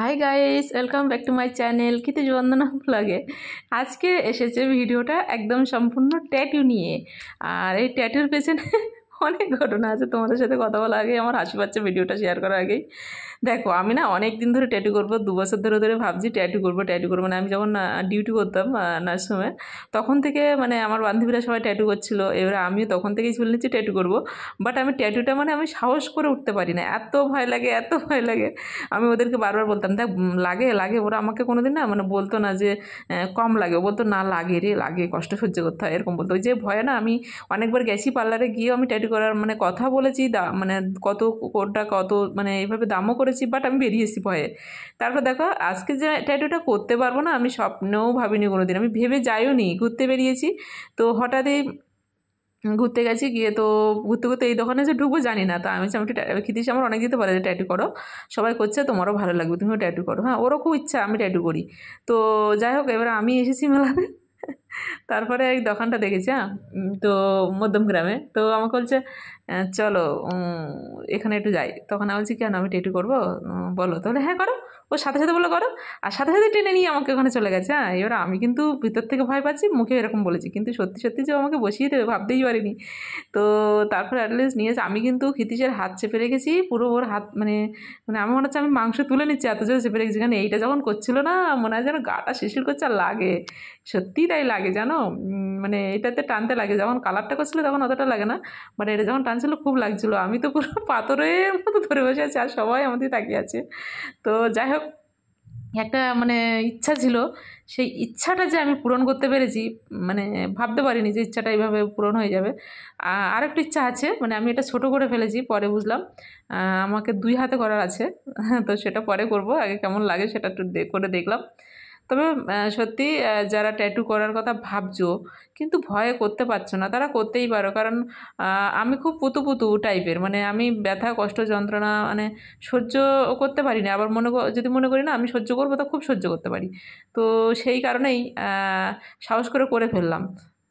High guys, welcome back to my channel Kshitij Bandana ব্লগে। আজকে এসেছে ভিডিওটা একদম সম্পূর্ণ ট্যাটু নিয়ে। আর এই ট্যাটুর পেছনে অনেক ঘটনা আছে। তোমাদের সাথে কথা বলার আগে আমার হাসি পাচ্ছে ভিডিওটা শেয়ার করার আগেই। দেখো, আমি না অনেক দিন ধরে ট্যাটু করবো, 2 বছর ধরে ভাবছি ট্যাটু করবো। মানে আমি যখন ডিউটি করতাম নার্সিংহোমে, তখন থেকে মানে আমার বান্ধবীরা সবাই ট্যাটু করছিল। এবারে আমিও তখন থেকেই চলে নিচ্ছি ট্যাটু করবো। বাট আমি ট্যাটুটা মানে আমি সাহস করে উঠতে পারি না, এত ভয় লাগে, এত ভয় লাগে। আমি ওদেরকে বারবার বলতাম, দেখ লাগে লাগে। ওরা আমাকে কোনোদিন না মানে বলতো না যে কম লাগে, ও বলতো না লাগে রে, লাগে, কষ্ট সহ্য করতে হয়, এরকম বলতো। ওই যে ভয় না, আমি অনেকবার গেছি পার্লারে গিয়েও আমি ট্যাটু করার মানে কথা বলেছি, মানে কত কোনটা কত মানে এইভাবে দামও করেছি, বাট আমি বেরিয়ে এসেছি ভয়ে। তারপর দেখো আজকে যে ট্যাটুটা করতে পারবো না, আমি স্বপ্নেও ভাবিনি কোনোদিন, আমি ভেবে যাইও নি। ঘুরতে বেরিয়েছি, তো হঠাৎই ঘুরতে গেছি, গিয়ে তো ঘুরতে ঘুরতে এই দোকানে যে ঢুকবো জানি না। তো আমি ক্ষিতিশ আমার অনেক দিতে পারে যে ট্যাটু করো, সবাই করছে, তোমারও ভালো লাগবে, তুমিও ট্যাটু করো। হ্যাঁ, ওরও খুব ইচ্ছা আমি ট্যাটু করি। তো যাই হোক, এবার আমি এসেছি মেলাতে। তারপরে এই দোকানটা দেখেছি, হ্যাঁ, তো মধ্যমগ্রামে। তো আমাকে বলছে চলো এখানে একটু যাই। তখন আমি বলছি কেন, আমি ট্যাটু করবো, বলো। তাহলে হ্যাঁ করো। ও সাথে সাথে বলে করো, আর সাথে সাথে টেনে নিয়ে আমাকে ওখানে চলে গেছে। হ্যাঁ, এবার আমি কিন্তু ভিতর থেকে ভয় পাচ্ছি, মুখে এরকম বলেছি, কিন্তু সত্যি সত্যি যে আমাকে বসিয়ে দেবে ভাবতেই পারিনি। তো তারপরে অ্যাটলিস্ট নিয়েছে। আমি কিন্তু ক্ষিতিশের হাত চেপে রেখেছি, পুরো ওর হাত মানে মানে আমার মনে হচ্ছে আমি মাংস তুলে নিচ্ছি, এত জোরে চেপে রেখেছি। কারণ এইটা যখন করছিল না, মনে হয় যেন গাটা শিশির করছে, আর লাগে, সত্যিই তাই লাগে জানো। মানে এটাতে টানতে লাগে, যখন কালারটা করছিল তখন অতটা লাগে না, বাট এটা যখন টানছিল খুব লাগছিলো। আমি তো পুরো পাথরের মতো ধরে বসে আছি, আর সবাই আমাদের তাকিয়ে আছে। তো যাই হোক, একটা মানে ইচ্ছা ছিল, সেই ইচ্ছাটা যে আমি পূরণ করতে পেরেছি, মানে ভাবতে পারিনি যে ইচ্ছাটা এইভাবে পূরণ হয়ে যাবে। আরেকটু ইচ্ছা আছে, মানে আমি এটা ছোট করে ফেলেছি, পরে বুঝলাম আমাকে 2 হাতে করার আছে। তো সেটা পরে করব, আগে কেমন লাগে সেটা একটু করে দেখলাম। তবে সত্যি যারা ট্যাটু করার কথা ভাবছো কিন্তু ভয়ে করতে পারছো না, তারা করতেই পারো। কারণ আমি খুব পুতু টাইপের, মানে আমি ব্যথা কষ্ট যন্ত্রণা মানে সহ্য করতে পারি না। আবার যদি মনে করি না আমি সহ্য করবো, তো খুব সহ্য করতে পারি। তো সেই কারণেই সাহস করে ফেললাম।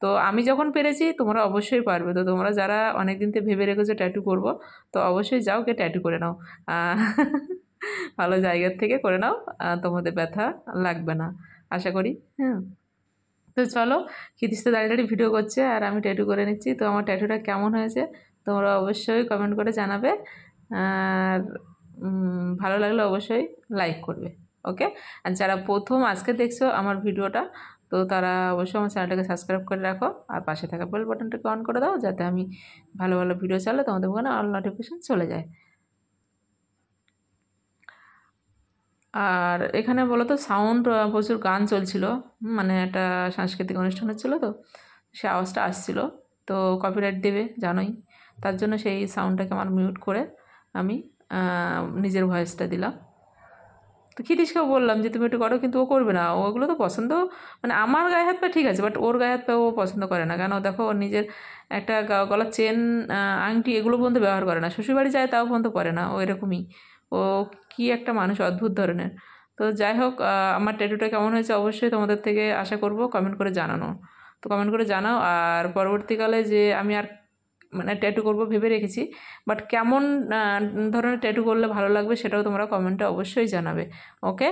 তো আমি যখন পেরেছি, তোমরা অবশ্যই পারবে। তো তোমরা যারা অনেক দিন থেকে ভেবে রেখেছো ট্যাটু করবো, তো অবশ্যই যাও, কে ট্যাটু করে নাও। ভালো জায়গার থেকে করে নাও, তোমাদের ব্যথা লাগবে না আশা করি। হ্যাঁ, তো চলো, ক্ষিতিশ তো দাঁড়িয়ে দাঁড়িয়ে ভিডিও করছে আর আমি ট্যাটু করে নিচ্ছি। তো আমার ট্যাটুটা কেমন হয়েছে তোমরা অবশ্যই কমেন্ট করে জানাবে, আর ভালো লাগলে অবশ্যই লাইক করবে। ওকে, আর যারা প্রথম আজকে দেখছো আমার ভিডিওটা, তো তারা অবশ্যই আমার চ্যানেলটাকে সাবস্ক্রাইব করে রাখো, আর পাশে থাকা বেল বাটনটাকে অন করে দাও, যাতে আমি ভালো ভালো ভিডিও চালে তোমাদের ওখানে অল নোটিফিকেশান চলে যায়। আর এখানে বলো তো সাউন্ড, প্রচুর গান চলছিল, মানে একটা সাংস্কৃতিক অনুষ্ঠান হচ্ছিলো, তো সে আওয়াজটা আসছিলো। তো কপিরাইট দেবে জানোই, তার জন্য সেই সাউন্ডটাকে আমার মিউট করে আমি নিজের ভয়েসটা দিলাম। তো ক্ষিতিশকেও বললাম যে তুমি একটু করো, কিন্তু ও করবে না। ওগুলো তো পছন্দ, মানে আমার গায়ে হাত পা ঠিক আছে, বাট ওর গায়ে হাত পা ও পছন্দ করে না। কেন দেখো, ওর নিজের একটা গলার চেন, আংটি, এগুলো পর্যন্ত ব্যবহার করে না। শ্বশুরবাড়ি যায় তাও পর্যন্ত করে না, ও এরকমই। ও কি একটা মানুষ, অদ্ভুত ধরনের। তো যাই হোক, আমার ট্যাটুটা কেমন হয়েছে অবশ্যই তোমাদের থেকে আশা করব কমেন্ট করে জানানো। তো কমেন্ট করে জানাও। আর পরবর্তীকালে যে আমি আর মানে ট্যাটু করব ভেবে রেখেছি, বাট কেমন ধরনের ট্যাটু করলে ভালো লাগবে সেটাও তোমরা কমেন্টে অবশ্যই জানাবে। ওকে।